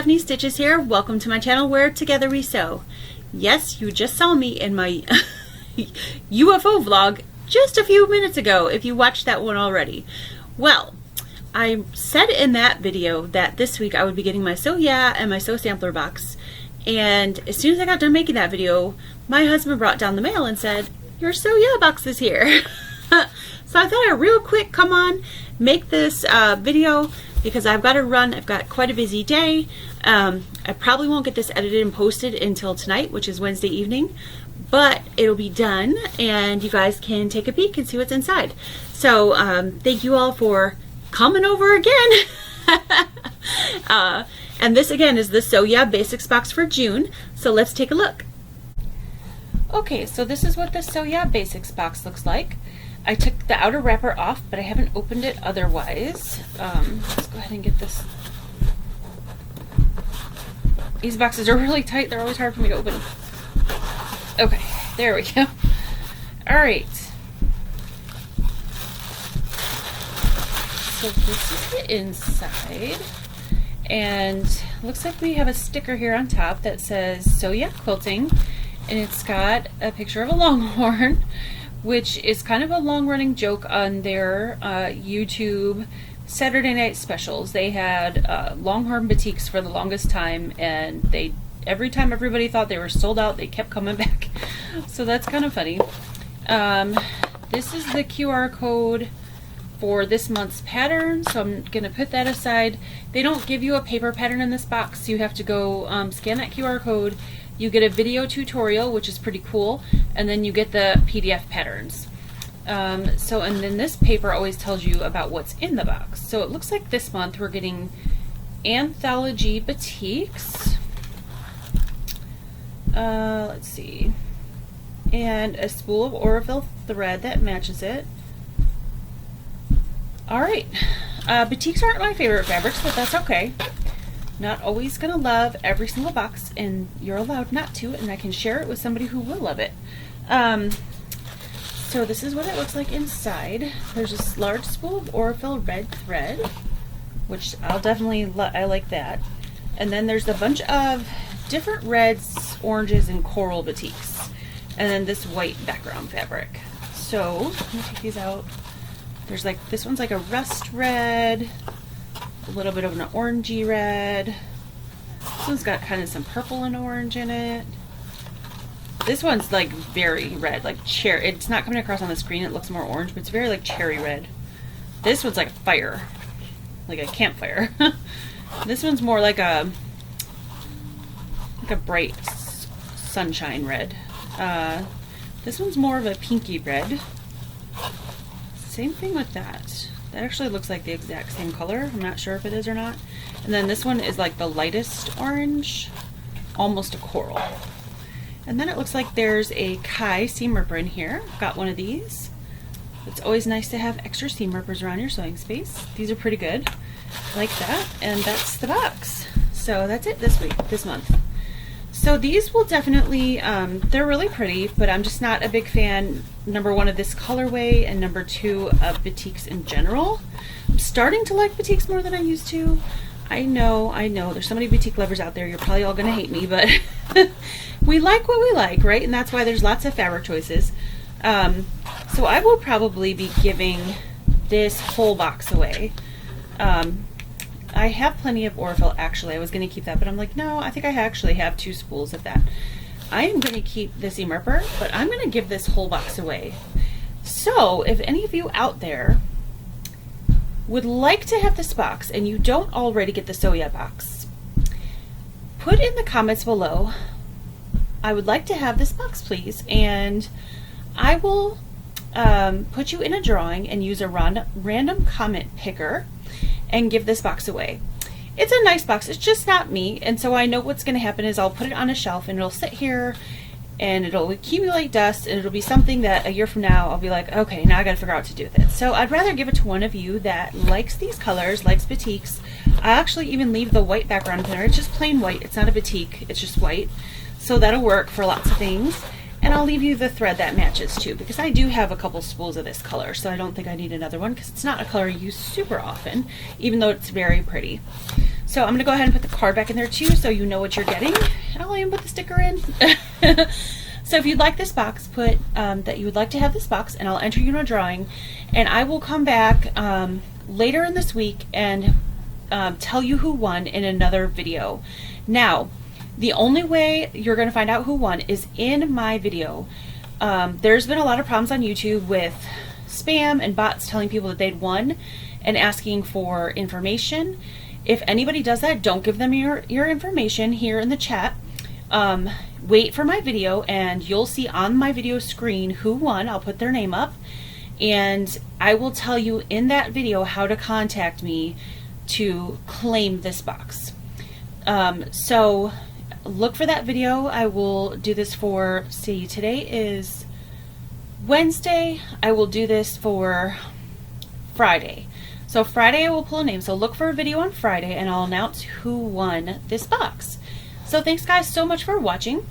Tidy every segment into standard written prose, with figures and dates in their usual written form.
Stephanie Stitches here. Welcome to my channel where together we sew. Yes, you just saw me in my UFO vlog just a few minutes ago if you watched that one already. Well, I said in that video that this week I would be getting my Sew Yeah and my Sew Sampler box, and as soon as I got done making that video, my husband brought down the mail and said, "Your Sew Yeah box is here." So I thought I'd real quick come on, make this video because I've got to run. I've got quite a busy day. I probably won't get this edited and posted until tonight, which is Wednesday evening, but it'll be done and you guys can take a peek and see what's inside. So thank you all for coming over again. And this again is the Sew Yeah Basics box for June. So let's take a look. Okay, so this is what the Sew Yeah Basics box looks like. I took the outer wrapper off, but I haven't opened it otherwise. Let's go ahead and get this. These boxes are really tight. They're always hard for me to open. Okay, there we go. All right. So this is the inside. And looks like we have a sticker here on top that says Sew Yeah Quilting. And it's got a picture of a longhorn, which is kind of a long-running joke on their YouTube Saturday night specials. They had longhorn batiks for the longest time, and every time everybody thought they were sold out, they kept coming back. So that's kind of funny. This is the QR code for this month's pattern, so I'm going to put that aside. They don't give you a paper pattern in this box. You have to go scan that QR code. You get a video tutorial, which is pretty cool, and then you get the PDF patterns. And then this paper always tells you about what's in the box. So it looks like this month we're getting Anthology Batiks. Let's see. And a spool of Aurifil thread that matches it. Alright. Batiks aren't my favorite fabrics, but that's okay. Not always gonna love every single box, and you're allowed not to, and I can share it with somebody who will love it. So this is what it looks like inside. There's this large spool of Aurifil red thread, which I'll definitely I like that. And then there's a bunch of different reds, oranges, and coral batiks, and then this white background fabric. So let me take these out. There's like, this one's like a rust red, a little bit of an orangey red. This one's got kind of some purple and orange in it. This one's like very red, like cherry. It's not coming across on the screen. It looks more orange, but it's very like cherry red. This one's like a fire, like a campfire. This one's more like a bright sunshine red. This one's more of a pinky red. Same thing with that. That actually looks like the exact same color. I'm not sure if it is or not. And then this one is like the lightest orange, almost a coral. And then it looks like there's a Kai seam ripper in here. Got one of these. It's always nice to have extra seam rippers around your sewing space. These are pretty good. Like that. And that's the box. So that's it this month. So these will definitely, they're really pretty, but I'm just not a big fan, number one, of this colorway, and number two, of batiks in general. I'm starting to like batiks more than I used to. I know, there's so many batik lovers out there, you're probably all going to hate me, but we like what we like, right? And that's why there's lots of fabric choices. So I will probably be giving this whole box away. I have plenty of Aurifil, actually. I was going to keep that, but I'm like, no, I think I actually have 2 spools of that. I am going to keep the seam ripper, but I'm going to give this whole box away. So if any of you out there would like to have this box and you don't already get the Sew Yeah box, put in the comments below, I would like to have this box, please, and I will put you in a drawing and use a random comment picker and give this box away. It's a nice box, it's just not me, and so I know what's going to happen is I'll put it on a shelf and it'll sit here and it'll accumulate dust, and it'll be something that a year from now I'll be like, okay, now I gotta figure out what to do with it. So I'd rather give it to one of you that likes these colors, likes batiks. I actually even leave the white background in there. It's just plain white, it's not a batik, it's just white. So that'll work for lots of things. And I'll leave you the thread that matches too, because I do have a couple spools of this color, so I don't think I need another one because it's not a color I use super often, even though it's very pretty. So I'm going to go ahead and put the card back in there too, so you know what you're getting. I'll even put the sticker in. So if you'd like this box, put that you would like to have this box, and I'll enter you in a drawing, and I will come back later in this week and tell you who won in another video. Now, the only way you're going to find out who won is in my video. There's been a lot of problems on YouTube with spam and bots telling people that they'd won and asking for information. If anybody does that, don't give them your information here in the chat. Wait for my video and you'll see on my video screen who won. I'll put their name up and I will tell you in that video how to contact me to claim this box. So look for that video. I will do this for, see, today is Wednesday. I will do this for Friday. So Friday I will pull a name. So look for a video on Friday and I'll announce who won this box. So thanks guys so much for watching.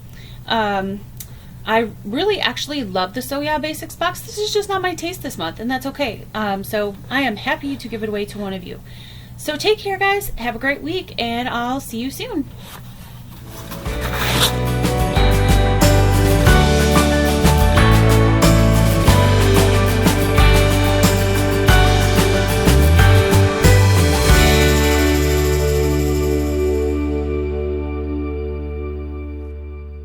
I really actually love the So Yeah Basics box. This is just not my taste this month, and that's okay. So I am happy to give it away to one of you. So take care guys, have a great week, and I'll see you soon.